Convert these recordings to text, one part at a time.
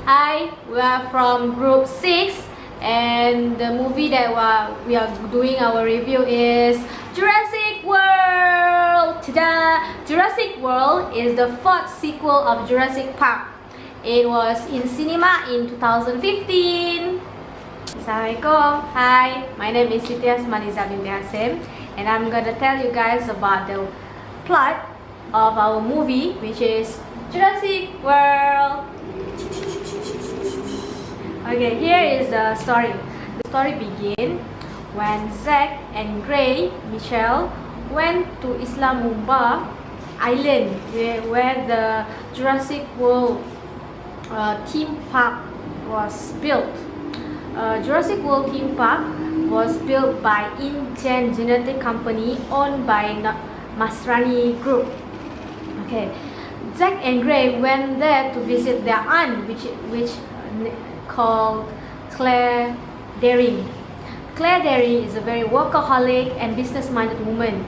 Hi, we are from group 6 and the movie that we are doing our review is Jurassic World! Ta-da! Jurassic World is the fourth sequel of Jurassic Park. It was in cinema in 2015. Assalamualaikum. Hi, my name is UTHM and I'm gonna tell you guys about the plot of our movie, which is Jurassic World. Okay, here is the story. The story begins when Zack and Gray Mitchell went to Islamabad Island, where the Jurassic World theme park was built. Jurassic World theme park was built by InGen genetic company owned by Masrani Group. Okay, Zack and Gray went there to visit their aunt, which called Claire Daring. Claire Daring is a very workaholic and business-minded woman.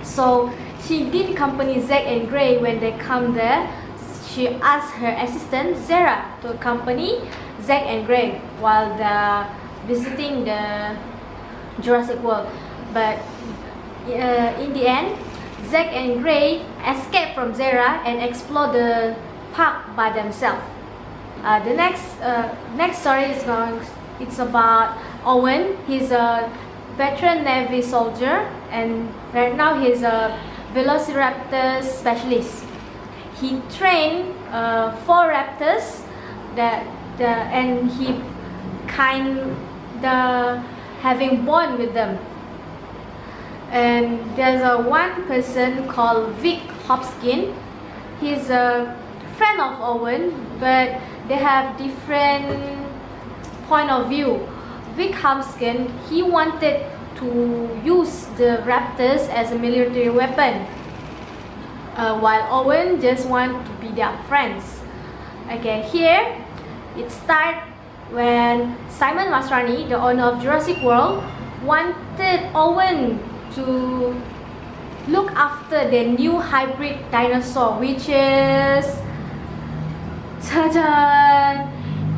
So she did accompany Zack and Gray when they come there. She asked her assistant Zara to accompany Zack and Gray while they're visiting the Jurassic World. But in the end, Zack and Gray escaped from Zara and explored the park by themselves. The next story it's about Owen. He's a veteran Navy soldier and right now he's a velociraptor specialist. He trained 4 raptors and he kinda having bond with them. And there's one person called Vic Hopkins. He's a friend of Owen, but they have different point of view. Vic Hopkins, he wanted to use the raptors as a military weapon, while Owen just want to be their friends. Okay, here it starts when Simon Masrani, the owner of Jurassic World, wanted Owen to look after the new hybrid dinosaur, which is ta-da!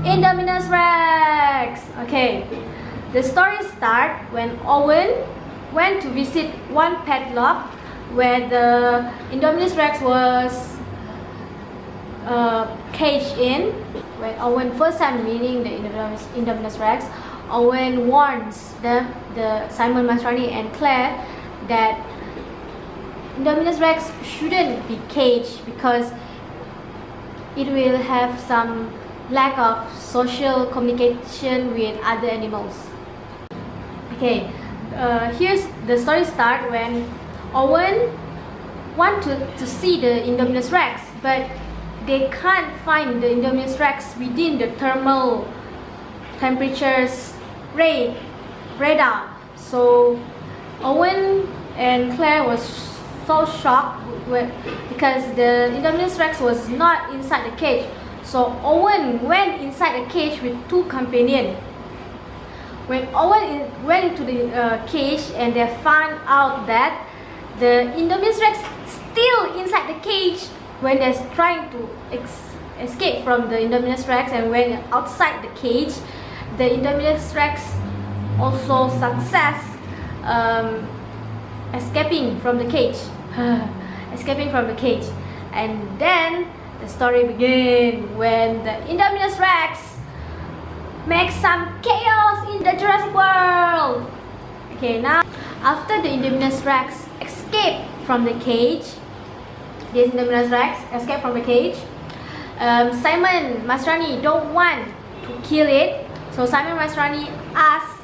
Indominus Rex! Okay, the story starts when Owen went to visit one padlock where the Indominus Rex was caged in. When Owen first time meeting the Indominus Rex, Owen warns the Simon Masrani and Claire that Indominus Rex shouldn't be caged because it will have some lack of social communication with other animals. Okay, here's the story start when Owen want to see the Indominus Rex, but they can't find the Indominus Rex within the thermal temperatures radar. So Owen and Claire was so shocked because the Indominus Rex was not inside the cage. So Owen went inside the cage with 2 companions. When Owen went into the cage and they found out that the Indominus Rex still inside the cage when they're trying to escape from the Indominus Rex, and when outside the cage, the Indominus Rex also success escaping from the cage. Escaping from the cage. And then the story begins when the Indominus Rex makes some chaos in the Jurassic World. Okay, now after the Indominus Rex escaped from the cage, Simon Masrani don't want to kill it. So Simon Masrani asked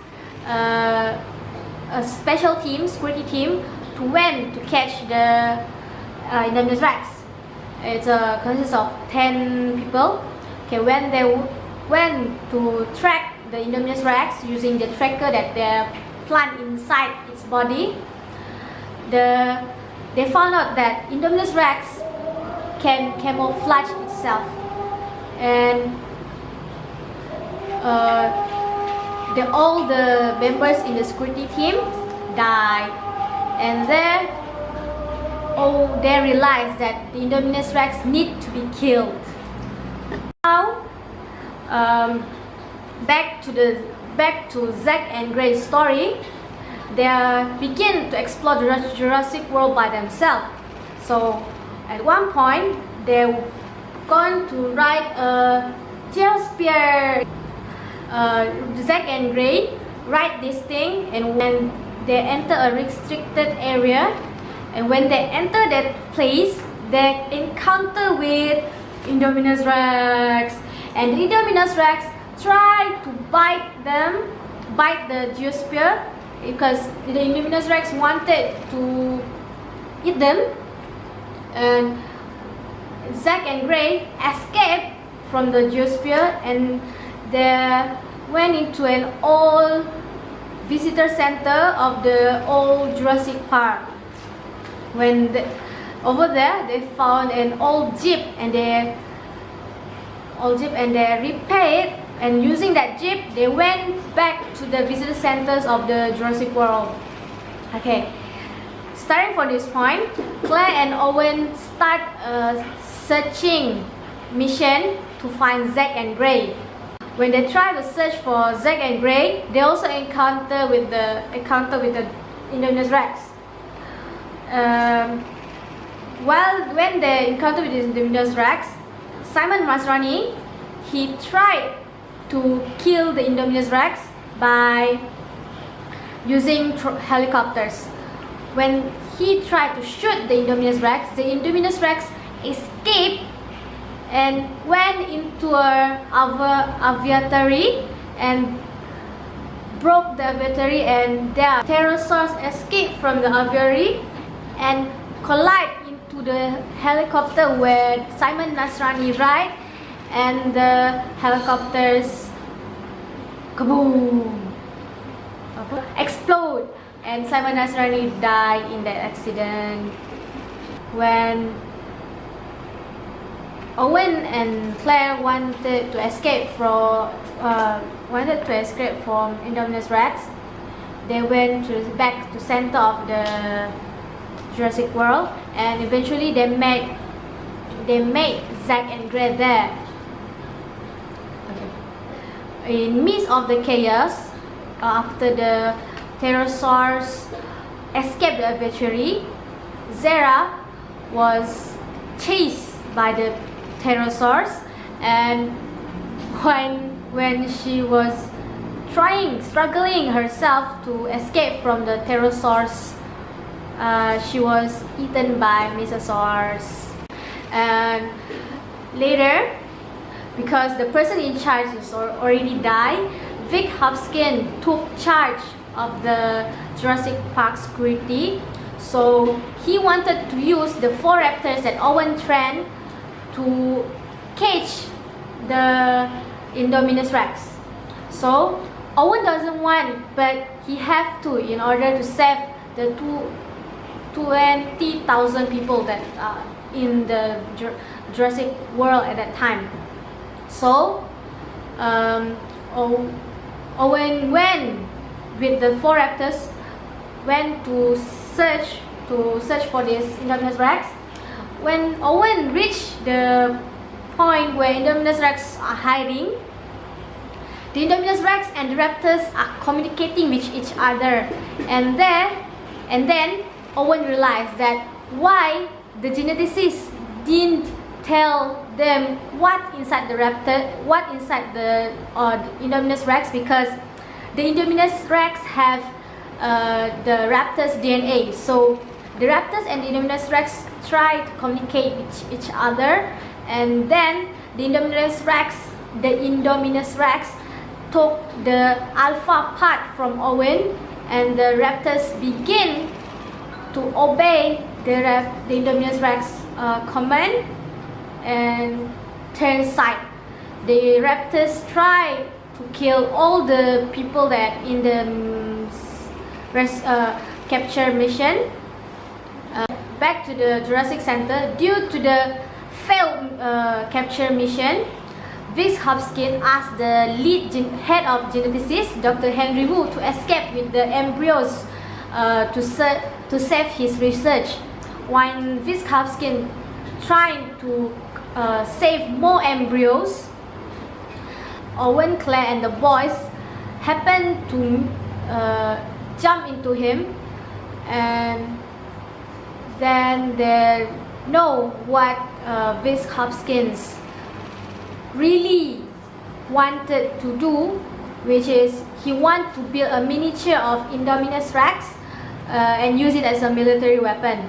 a special team, security team, to went to catch the Indominus Rex. It consists of 10 people. Okay, when they went to track the Indominus Rex using the tracker that they plant inside its body, they found out that Indominus Rex can camouflage itself, and all the members in the security team died. And then they realized that the Indominus Rex need to be killed. Now um, back to Zack and Gray's story, they begin to explore the Jurassic World by themselves. So at one point they're going to ride a geosphere. Zack and Gray ride this thing, and when they enter a restricted area, and when they enter that place, they encounter with Indominus Rex, and the Indominus Rex try to bite the geosphere, because the Indominus Rex wanted to eat them, and Zack and Gray escaped from the geosphere, and they went into an old visitor center of the old Jurassic Park. Over there they found an old jeep, and they repaired, and using that jeep they went back to the visitor centers of the Jurassic World. Okay, starting from this point, Claire and Owen start a searching mission to find Zack and Gray. When they try to search for Zack and Gray, they also encounter with the Indominus Rex. When they encounter with the Indominus Rex, Simon Masrani, he tried to kill the Indominus Rex by using helicopters. When he tried to shoot the Indominus Rex escaped and went into an aviary and broke the aviary, and the pterosaurs escaped from the aviary and collide into the helicopter where Simon Nasrani ride, and the helicopters kaboom explode, and Simon Nasrani died in that accident. When Owen and Claire wanted to escape from Indominus Rex, they went back to center of the Jurassic World, and eventually they met Zack and Gray there. Okay. In midst of the chaos, after the pterosaurs escaped the aviary, Zara was chased by the pterosaurs, and when she was struggling herself to escape from the pterosaurs, she was eaten by mesosaurs. And later, because the person in charge is already died, Vic Hopkins took charge of the Jurassic Park security. So he wanted to use the 4 raptors that Owen trained to catch the Indominus Rex. So Owen doesn't want, but he have to, in order to save the 20,000 people that are in the Jurassic World at that time. So Owen went with the 4 raptors, went to search for this Indominus Rex. When Owen reached the point where Indominus Rex are hiding, the Indominus Rex and the raptors are communicating with each other, and then Owen realized that why the geneticists didn't tell them what inside the Indominus Rex, because the Indominus Rex have the raptor's DNA. So the raptors and the Indominus Rex try to communicate with each other, and then the Indominus Rex took the alpha part from Owen, and the raptors begin to obey the Indominus Rex command and turn side. The raptors try to kill all the people that in the capture mission. Back to the Jurassic Center, due to the failed capture mission, Vic Hopkins asked the lead head of geneticists, Dr. Henry Wu, to escape with the embryos to save his research. While Vic Hopkins trying to save more embryos, Owen, Claire and the boys happen to jump into him, and then they know what Vic Hopkins really wanted to do, which is he want to build a miniature of Indominus Rex and use it as a military weapon.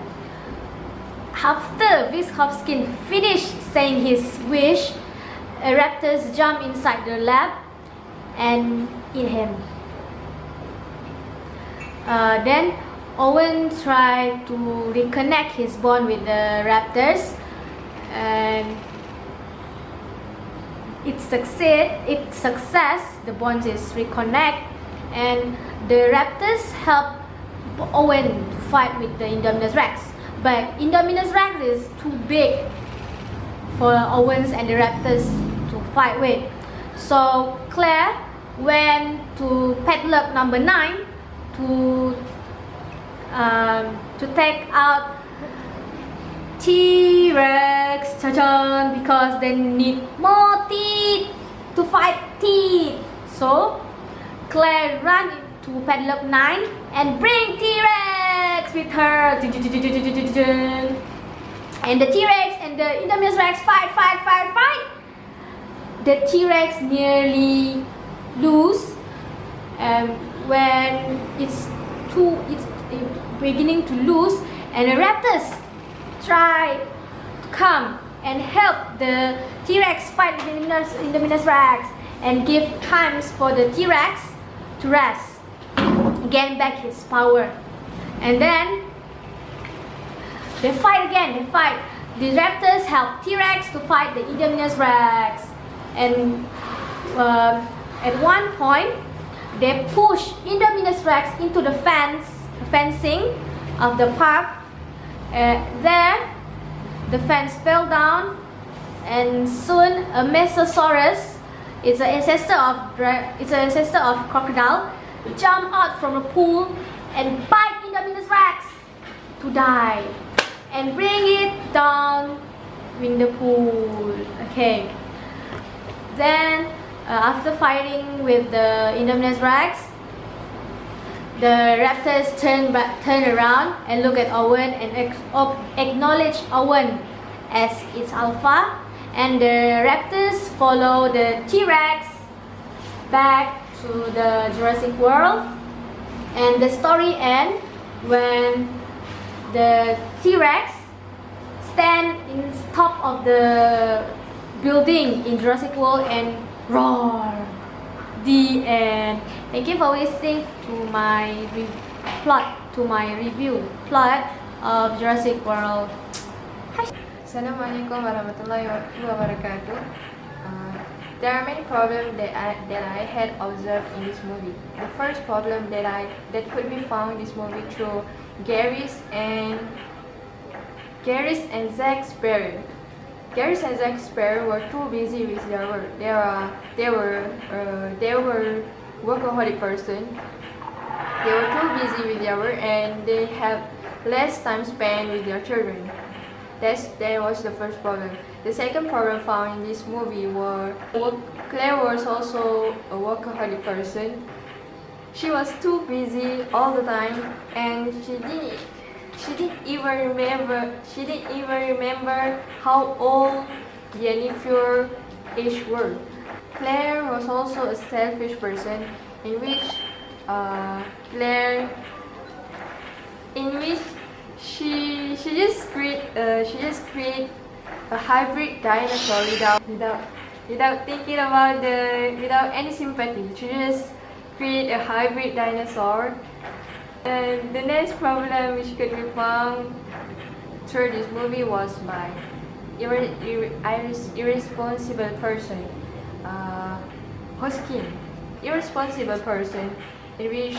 After Vic Hopkins finished saying his wish, raptors jump inside the lab and eat him. Then Owen tried to reconnect his bond with the raptors, and its success, the bond is reconnect, and the raptors help Owen to fight with the Indominus Rex. But Indominus Rex is too big for Owens and the raptors to fight with. So Claire went to padlock number 9 to take out T-Rex because they need more teeth to fight teeth. So Claire ran to padlock 9 and bring T-Rex with her. And the T-Rex and the Indominus Rex fight. The T-Rex nearly lose, when it's beginning to lose, and the raptors try to come and help the T-Rex fight with the Indominus Rex and give times for the T-Rex to rest, gain back his power. And then they fight again. The raptors help T-Rex to fight the Indominus Rex, and at one point they push Indominus Rex into the fencing of the park. There the fence fell down, and soon a Mesosaurus, it's an ancestor of crocodile, jump out from a pool and bite Indominus Rex to die and bring it down in the pool. Okay. Then after fighting with the Indominus Rex, the raptors turn around and look at Owen and acknowledge Owen as its alpha, and the raptors follow the T-Rex back to the Jurassic World, and the story ends when the T-Rex stand in top of the building in Jurassic World and roar. The end. Thank you for listening to my review plot of Jurassic World. Assalamualaikum warahmatullahi wabarakatuh. There are many problems that I had observed in this movie. The first problem that could be found in this movie through Gary's and Zack Sparrow. Gary's and Zack Sparrow were too busy with their work. They were workaholic person. They were too busy with their work, and they have less time spent with their children. That was the first problem. The second problem found in this movie was Claire was also a workaholic person. She was too busy all the time, and she didn't even remember how old the nephew age were. Claire was also a selfish person, in which she just create a hybrid dinosaur without thinking about without any sympathy. She just create a hybrid dinosaur. And the next problem which could be found through this movie was by irresponsible person, Hussein, irresponsible person, in which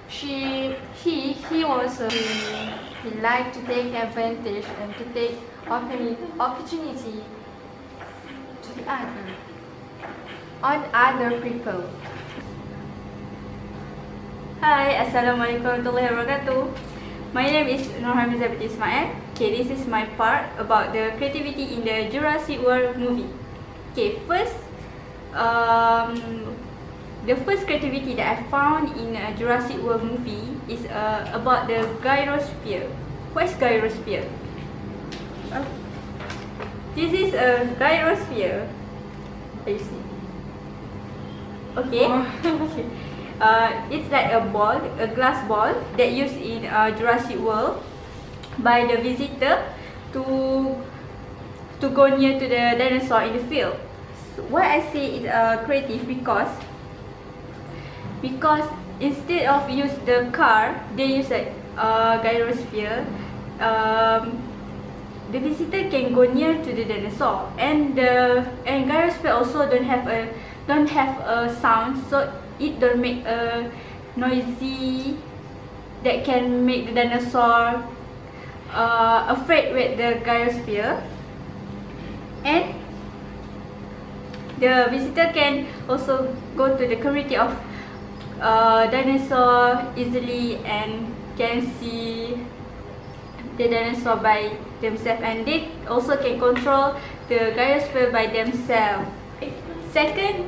he liked to take advantage and to take opportunity to the other people. Hi, Assalamualaikum warahmatullahi wabarakatuh. My name is Nurhamiza binti Ismail. Okay, this is my part about the creativity in the Jurassic World movie. Okay, first, the first creativity that I found in a Jurassic World movie is about the gyrosphere. What is gyrosphere? This is a gyrosphere. You see? Okay. It's like a ball, a glass ball that used in Jurassic World by the visitor to go near to the dinosaur in the field. So why I say it's creative because instead of use the car, they use like gyrosphere. The visitor can go near to the dinosaur, and gyrosphere also don't have a sound, so it don't make a noisy that can make the dinosaur afraid with the gyrosphere, and the visitor can also go to the community of dinosaur easily and can see the dinosaur by themselves, and they also can control the gyrosphere by themselves. Second,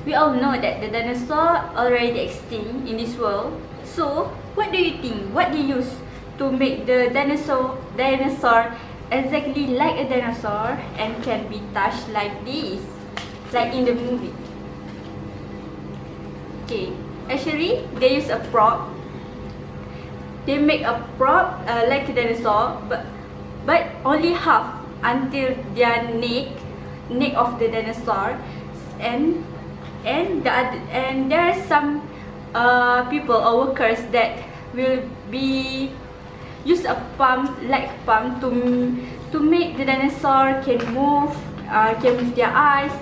we all know that the dinosaur already extinct in this world. So, what do you think? What they use to make the dinosaur exactly like a dinosaur and can be touched like this, like in the movie? Okay, actually they use a prop. They make a prop like a dinosaur, but only half until their neck of the dinosaur, and there are some people or workers that will be use a pump to make the dinosaur can move their eyes,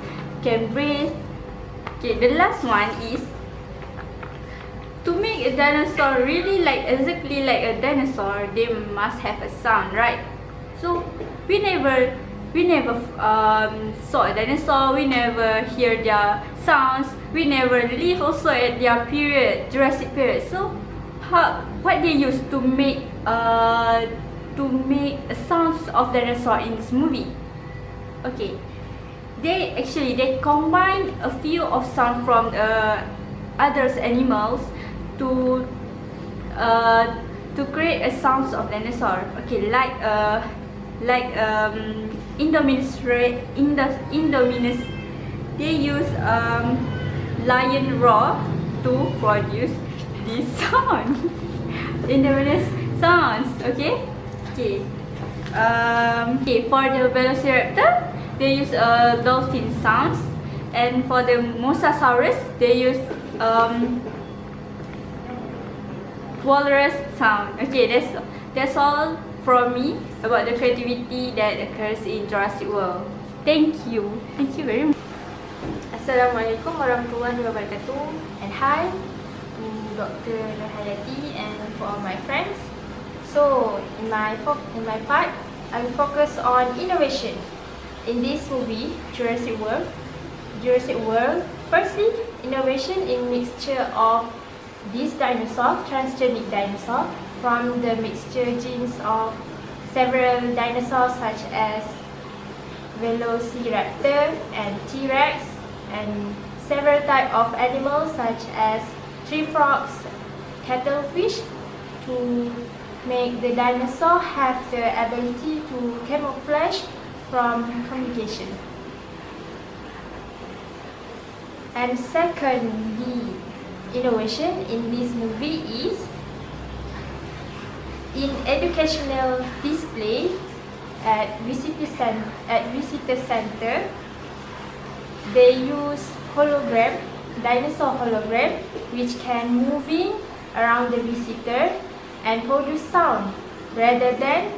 can breathe. Okay, the last one is to make a dinosaur really exactly like a dinosaur, they must have a sound, right? So we never saw a dinosaur, we never hear their sounds, we never live also at their period, Jurassic period. So what they use to make sounds of dinosaur in this movie? Okay, they combine a few of sound from others animals to create a sounds of dinosaur. Okay, like Indominus, they use lion roar to produce this sound. Indominus sounds. Okay. For the Velociraptor, they use dolphin sounds, and for the Mosasaurus, they use walrus sound. Okay, that's all from me about the creativity that occurs in Jurassic World. Thank you very much. Assalamualaikum warahmatullahi wabarakatuh, and hi to Dr. Nurhayati and for all my friends. So in my part, I will focus on innovation in this movie Jurassic World. Firstly, innovation in mixture of this dinosaur, transgenic dinosaur, from the mixture genes of several dinosaurs such as Velociraptor and T-Rex, and several types of animals such as tree frogs, cuttlefish, to make the dinosaur have the ability to camouflage from communication. And secondly, innovation in this movie is in educational display at visitor center. They use dinosaur hologram, which can moving around the visitor and produce sound rather than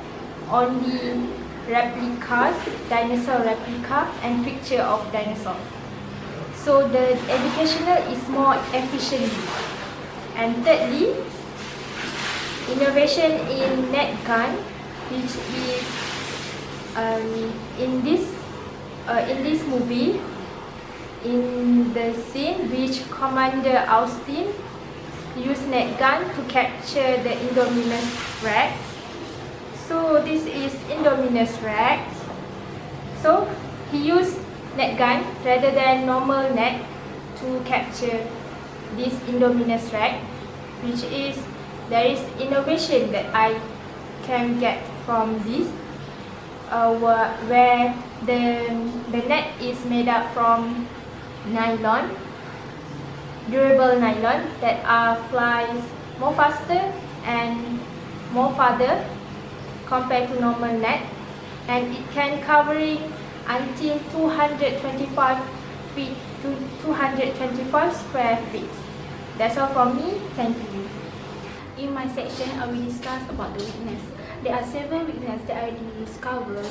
only replicas, dinosaur replica and picture of dinosaur. So the educational is more efficient. And thirdly, innovation in net gun, which is in this movie, in the scene which Commander Austin used net gun to capture the Indominus Rex. So this is Indominus Rex. So he used net gun rather than normal net to capture this Indominus Rex, which is there is innovation that I can get from this, where the net is made up from nylon, durable nylon that flies more faster and more farther compared to normal net, and it can covering until 225 feet to 225 square feet. That's all from me. Thank you. In my section, I will discuss about the weakness. There are several weaknesses that I discovered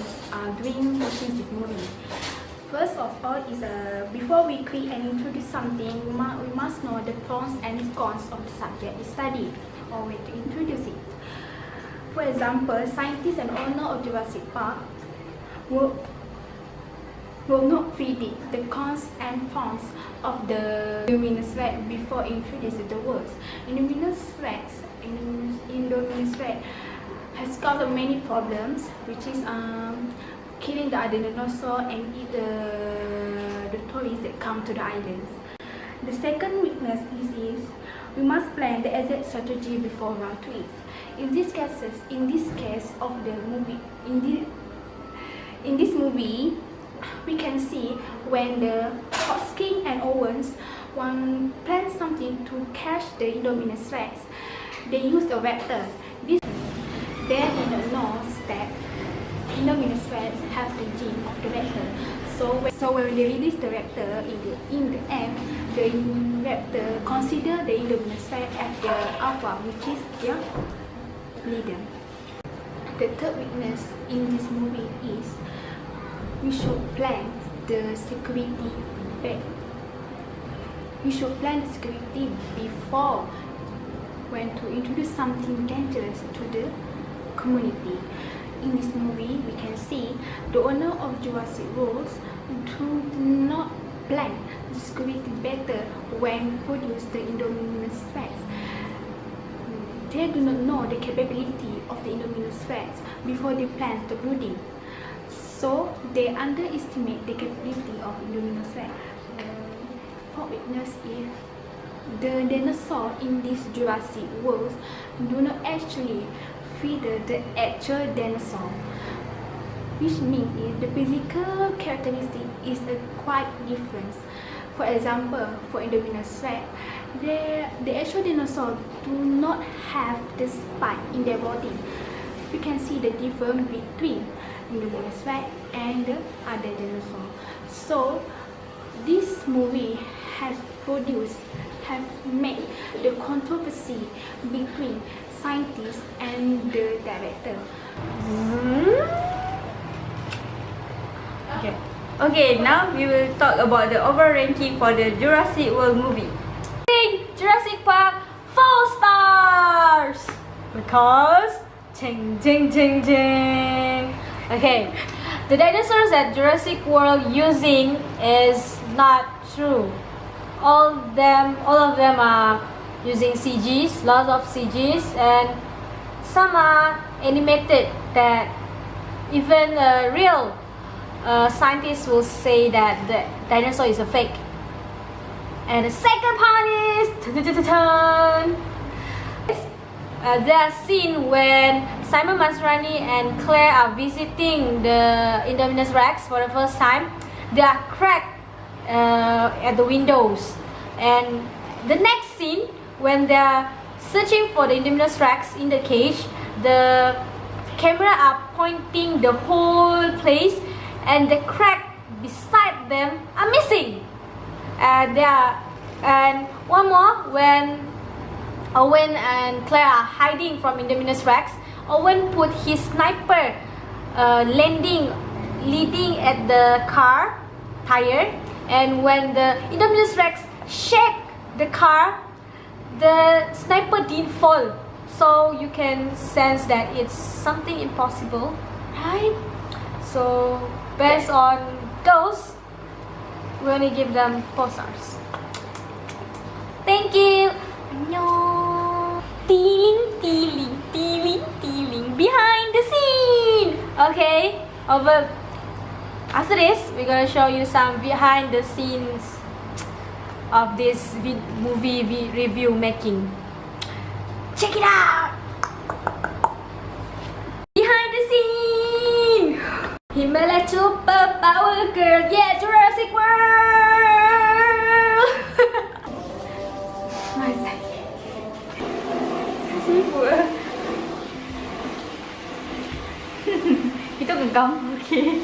during watching this movie. First of all is before we create and introduce something, we must know the pros and cons of the subject we study or way to introduce it. For example, scientists and owner of Jurassic Park will not predict the cons and pros of the Indominus Rex before introducing the words. Indominus Rex has caused many problems, which is killing the other dinosaur and eat the tourists that come to the islands. The second weakness is we must plan the exact strategy before round twist. In this case of the movie, in this movie, we can see when the Hussein and Owens plan something to catch the Indominus Rex, they use a vector. They didn't know that Indominus Rex have the gene of the vector. So when they release the vector in the end, the vector consider the Indominus Rex as the alpha, which is their leader. The third weakness in this movie is we should plan the security before when to introduce something dangerous to the community. In this movie, we can see the owner of Jurassic World do not plan the security better when produce the Indominus Rex. They do not know the capability of the Indominus Rex before they plan the brooding. So they underestimate the capability of Indominus Rex. For weakness is the dinosaur in this Jurassic World do not actually feeder the actual dinosaur, which means the physical characteristic is a quite difference. For example, for Indominus Rex, the actual dinosaur do not have the spike in their body. We can see the difference between Indominus Rex and the other dinosaur. So this movie has made the controversy between scientists and the director. Okay, now we will talk about the overall ranking for the Jurassic World movie. Jurassic Park 4 stars because ching ching ching ching. Okay, the dinosaurs that Jurassic World using is not true. All of them are using CGs, lots of CGs, and some are animated that even real scientists will say that the dinosaur is a fake. And the second part is there are scenes when Simon Masrani and Claire are visiting the Indominus Rex for the first time. They are cracked at the windows, and the next scene when they are searching for the Indominus Rex in the cage, the camera are pointing the whole place, and the crack beside them are missing. And one more, when Owen and Claire are hiding from Indominus Rex, Owen put his sniper leading at the car tire, and when the Indominus Rex shake the car, the sniper didn't fall. So you can sense that it's something impossible, right? So based on those, we're gonna give them 4 stars. Thank you. Annyeong. Teeling behind the scene. Okay, over After this, we're gonna show you some behind the scenes of this movie review making. Check it out! Behind the scene! Himalaya Superpower Girl, yeah, Jurassic World! Itu gegam. Okay.